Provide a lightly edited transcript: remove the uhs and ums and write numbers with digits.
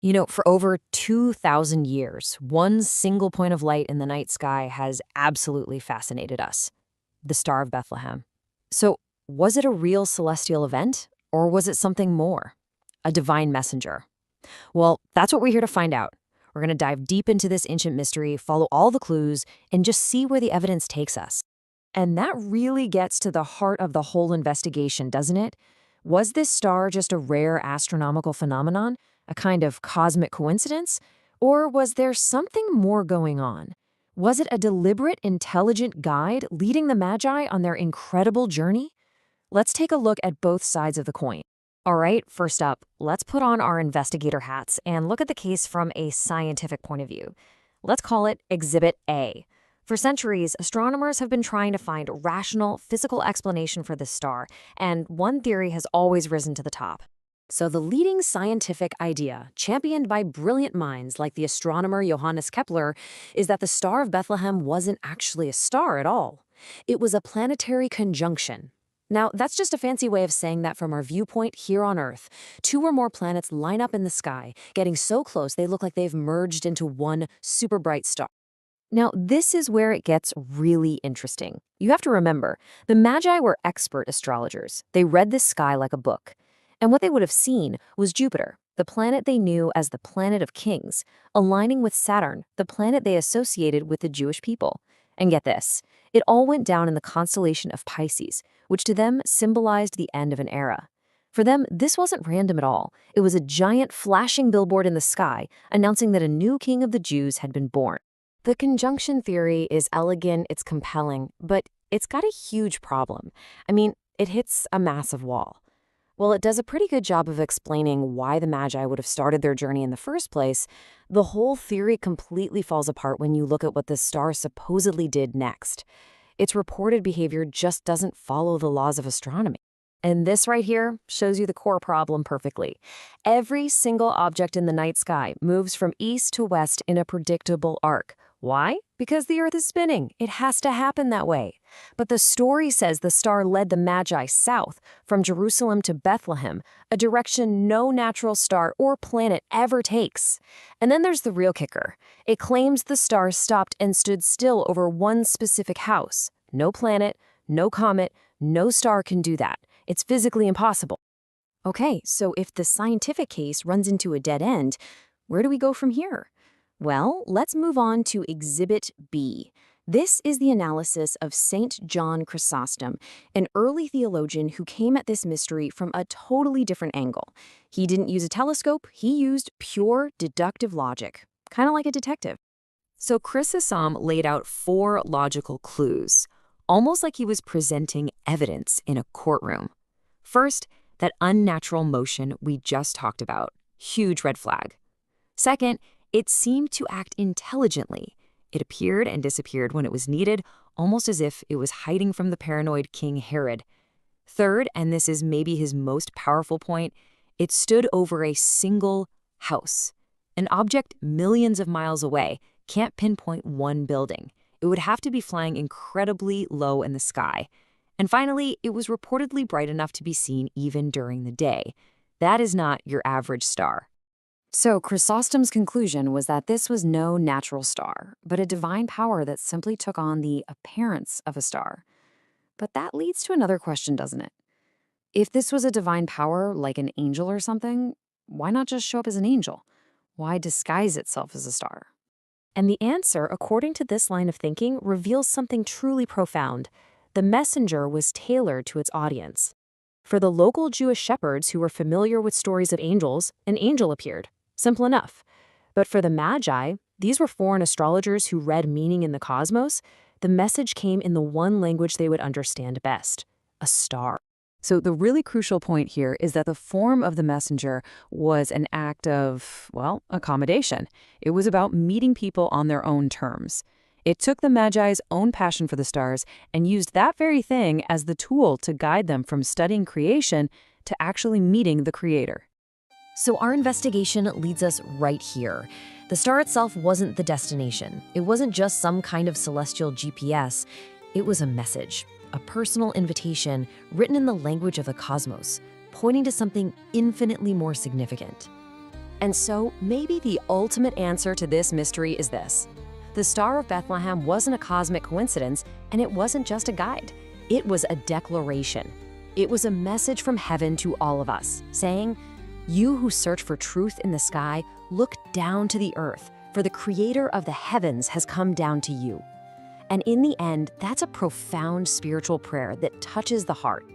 For over 2,000 years, one single point of light in the night sky has absolutely fascinated us: the Star of Bethlehem. So, was it a real celestial event, or was it something more? A divine messenger? Well, that's what we're here to find out. We're going to dive deep into this ancient mystery, follow all the clues, and just see where the evidence takes us. And that really gets to the heart of the whole investigation, doesn't it? Was this star just a rare astronomical phenomenon, a kind of cosmic coincidence? Or was there something more going on? Was it a deliberate, intelligent guide leading the Magi on their incredible journey? Let's take a look at both sides of the coin. All right, first up, let's put on our investigator hats and look at the case from a scientific point of view. Let's call it Exhibit A. For centuries, astronomers have been trying to find a rational, physical explanation for this star, and one theory has always risen to the top. So the leading scientific idea, championed by brilliant minds like the astronomer Johannes Kepler, is that the Star of Bethlehem wasn't actually a star at all. It was a planetary conjunction. Now, that's just a fancy way of saying that from our viewpoint here on Earth, two or more planets line up in the sky, getting so close they look like they've merged into one super bright star. Now, this is where it gets really interesting. You have to remember, the Magi were expert astrologers. They read the sky like a book. And what they would have seen was Jupiter, the planet they knew as the planet of kings, aligning with Saturn, the planet they associated with the Jewish people. And get this, it all went down in the constellation of Pisces, which to them symbolized the end of an era. For them, this wasn't random at all. It was a giant flashing billboard in the sky announcing that a new king of the Jews had been born. The conjunction theory is elegant, it's compelling, but it's got a huge problem. It hits a massive wall. Well, it does a pretty good job of explaining why the Magi would have started their journey in the first place. The whole theory completely falls apart when you look at what the star supposedly did next. Its reported behavior just doesn't follow the laws of astronomy. And this right here shows you the core problem perfectly. Every single object in the night sky moves from east to west in a predictable arc. Why? Because the Earth is spinning. It has to happen that way. But the story says the star led the Magi south, from Jerusalem to Bethlehem, a direction no natural star or planet ever takes. And then there's the real kicker. It claims the star stopped and stood still over one specific house. No planet, no comet, no star can do that. It's physically impossible. Okay, so if the scientific case runs into a dead end, where do we go from here? Well, let's move on to Exhibit B. This is the analysis of St. John Chrysostom, an early theologian who came at this mystery from a totally different angle. He didn't use a telescope, he used pure deductive logic, kind of like a detective. So Chrysostom laid out 4 logical clues, almost like he was presenting evidence in a courtroom. First, that unnatural motion we just talked about, huge red flag. Second, it seemed to act intelligently. It appeared and disappeared when it was needed, almost as if it was hiding from the paranoid King Herod. Third, and this is maybe his most powerful point, it stood over a single house. An object millions of miles away can't pinpoint one building. It would have to be flying incredibly low in the sky. And finally, it was reportedly bright enough to be seen even during the day. That is not your average star. So Chrysostom's conclusion was that this was no natural star, but a divine power that simply took on the appearance of a star. But that leads to another question, doesn't it? If this was a divine power, like an angel or something, why not just show up as an angel? Why disguise itself as a star? And the answer, according to this line of thinking, reveals something truly profound. The messenger was tailored to its audience. For the local Jewish shepherds who were familiar with stories of angels, an angel appeared. Simple enough. But for the Magi, these were foreign astrologers who read meaning in the cosmos. The message came in the one language they would understand best: a star. So the really crucial point here is that the form of the messenger was an act of, well, accommodation. It was about meeting people on their own terms. It took the Magi's own passion for the stars and used that very thing as the tool to guide them from studying creation to actually meeting the Creator. So our investigation leads us right here. The star itself wasn't the destination. It wasn't just some kind of celestial GPS. It was a message, a personal invitation written in the language of the cosmos, pointing to something infinitely more significant. And so maybe the ultimate answer to this mystery is this. The Star of Bethlehem wasn't a cosmic coincidence, and it wasn't just a guide. It was a declaration. It was a message from heaven to all of us, saying, "You who search for truth in the sky, look down to the earth, for the creator of the heavens has come down to you." And in the end, that's a profound spiritual prayer that touches the heart.